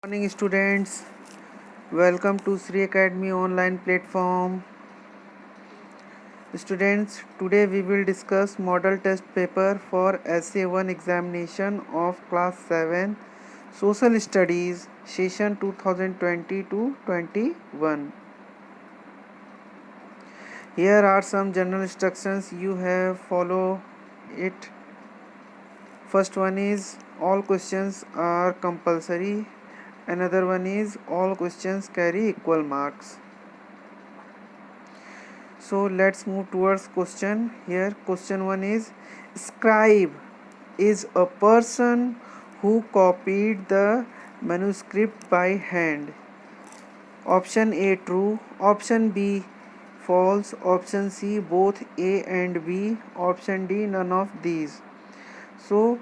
Morning students, welcome to Sri Academy online platform. Students, today we will discuss model test paper for Essay 1 examination of class 7 Social Studies session 2020 to 21. Here are some general instructions you have follow it. First one is all questions are compulsory. Another one is all questions carry equal marks. So let's move towards question. Here question 1 is scribe is a person who copied the manuscript by hand. Option A true, option B false, option C both A and B, option D none of these. So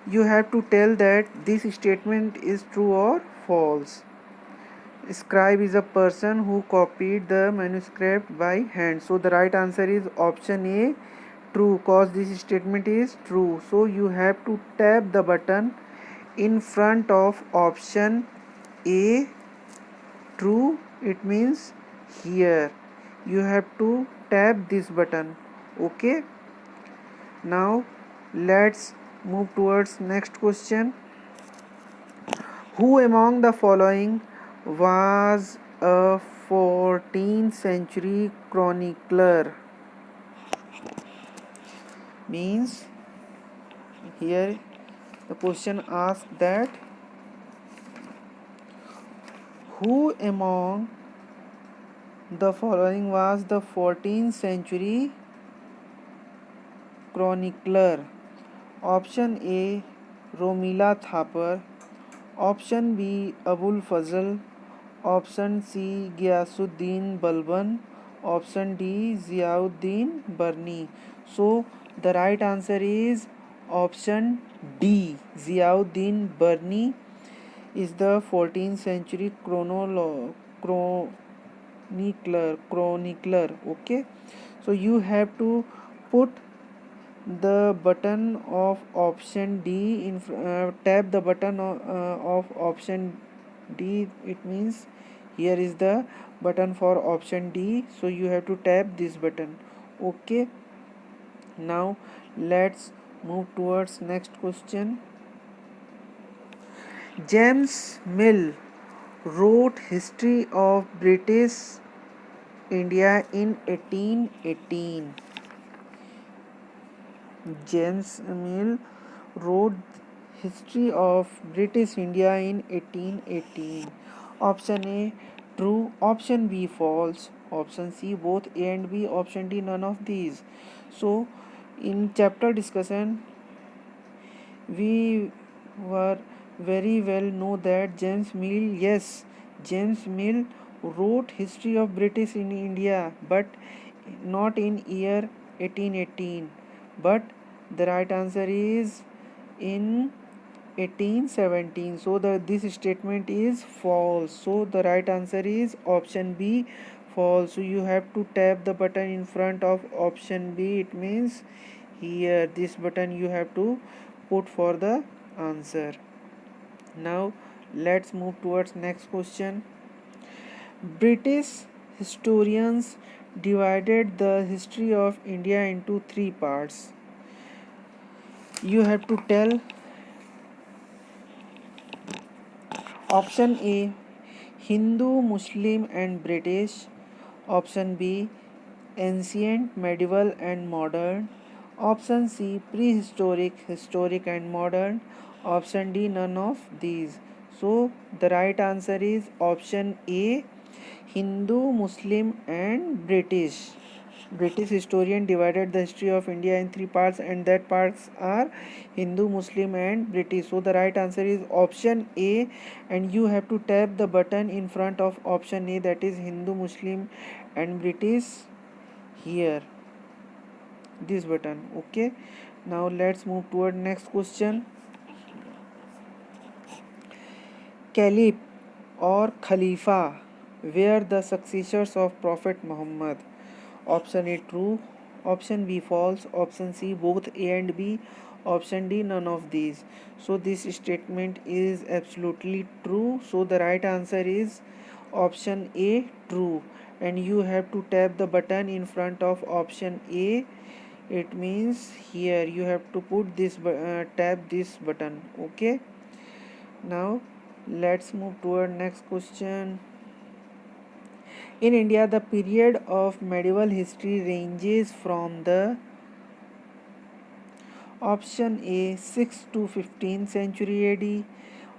you have to tell that this statement is true or false. Scribe is a person who copied the manuscript by hand. So the right answer is option A true, cause this statement is true. So you have to tap the button in front of option A true. It means here you have to tap this button. Okay, now let's move towards next question. Who among the following was a 14th century chronicler? Means here the question asks that who among the following was the 14th century chronicler? Option A Romila Thapar, option B Abul Fazl, option C Ghiyasuddin Balban, option D Ziauddin Barni. So the right answer is option D. Ziauddin Barni is the 14th century chronicler. Okay, so you have to put the button of option D in tap the button of option D. It means here is the button for option D, so you have to tap this button. Okay, now let's move towards next question. James Mill wrote History of British India in 1818. James Mill wrote History of British India in 1818. Option A true, option B false, option C both A and B, option D none of these. So in chapter discussion we were very well know that James Mill wrote History of British in India, but not in year 1818, but the right answer is in 1817. So this statement is false. So the right answer is option B false. So you have to tap the button in front of option B. It means here this button you have to put for the answer. Now let's move towards next question. British historians divided the history of India into three parts. You have to tell option A Hindu, Muslim and British, option B ancient, medieval and modern, option C prehistoric, historic and modern, option D none of these. So the right answer is option A Hindu, Muslim and British. British historian divided the history of India in three parts, and that parts are Hindu, Muslim and British. So the right answer is option A, and you have to tap the button in front of option A, that is Hindu, Muslim and British, here this button. Okay, now let's move toward next question. Caliph or Khalifa were the successors of Prophet Muhammad. Option A true, option B false, option C both A and B, option D, none of these. So this statement is absolutely true. So the right answer is option A, true. And you have to tap the button in front of option A. It means here you have to put this tap this button. Okay, now let's move to our next question. In India, the period of medieval history ranges from the option A 6 to 15th century AD,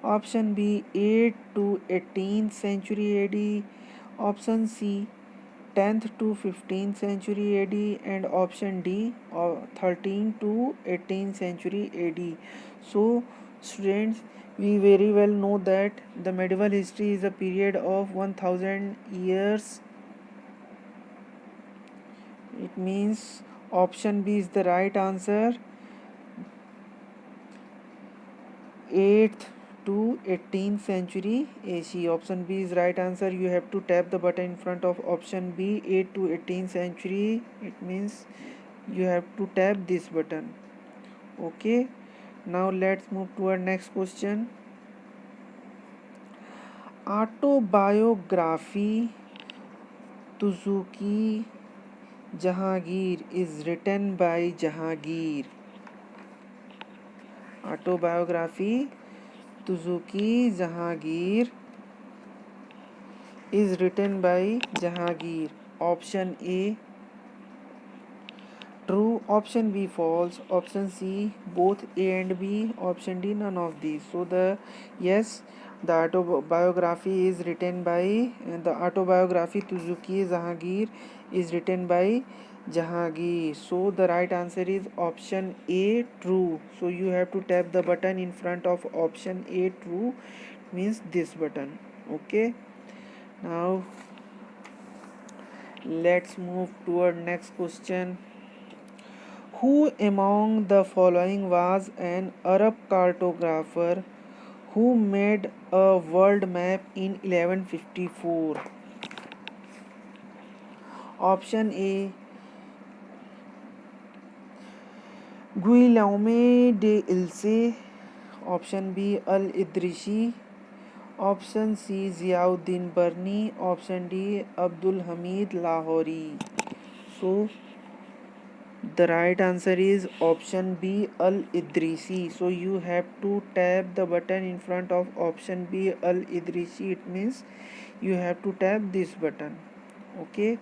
option B 8 to 18th century AD, option C 10th to 15th century AD, and option D 13th to 18th century AD. So students, we very well know that the medieval history is a period of 1000 years. It means option B is the right answer, 8th to 18th century AC. Option B is right answer. You have to tap the button in front of option B, 8 to 18th century. It means you have to tap this button. Okay, now let's move to our next question. Autobiography Tuzuki Jahangir is written by Jahangir. Autobiography Tuzuki Jahangir is written by Jahangir. Option A, true. Option B, false. Option C, both A and B. Option D, none of these. So the autobiography is written by the autobiography Tuzuki Jahangir is written by Jahangir. So the right answer is option A, true. So you have to tap the button in front of option A, true, means this button. Okay, now let's move to our next question. Who among the following was an Arab cartographer who made a world map in 1154? Option A, Guillaume de Ilse. Option B, Al-Idrisi. Option C, Ziauddin Barni. Option D, Abdul Hamid Lahori. So the right answer is option B, Al-Idrisi. So you have to tap the button in front of option B, Al-Idrisi. It means you have to tap this button. Okay,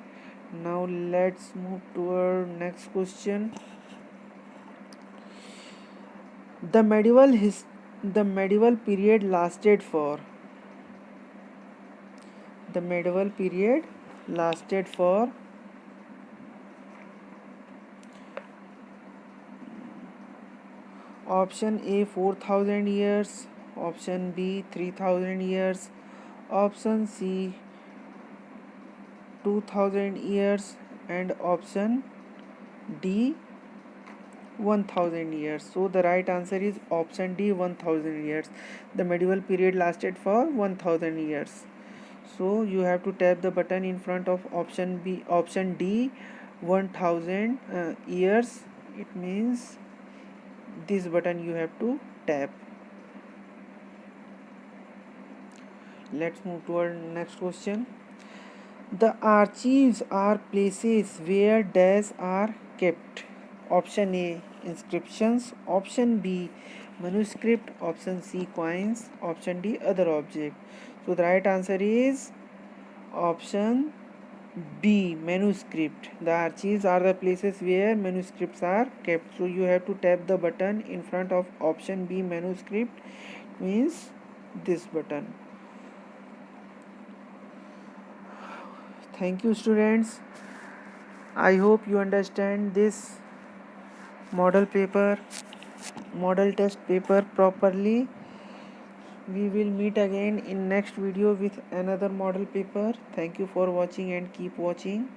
now let's move to our next question. The medieval period lasted for option A 4000 years, option B 3000 years, option C 2000 years, and option D 1000 years. So the right answer is option D, 1000 years. The medieval period lasted for 1000 years. So you have to tap the button in front of option D 1000 years. It means this button you have to tap. Let's move to our next question. The archives are places where dash are kept. Option A, inscriptions. Option B, manuscript. Option C, coins. Option D, other object. So the right answer is option B, manuscript. The archives are the places where manuscripts are kept. So you have to tap the button in front of option B, manuscript, means this button. Thank you students. I hope you understand this model test paper properly. We will meet again in next video with another model paper. Thank you for watching and keep watching.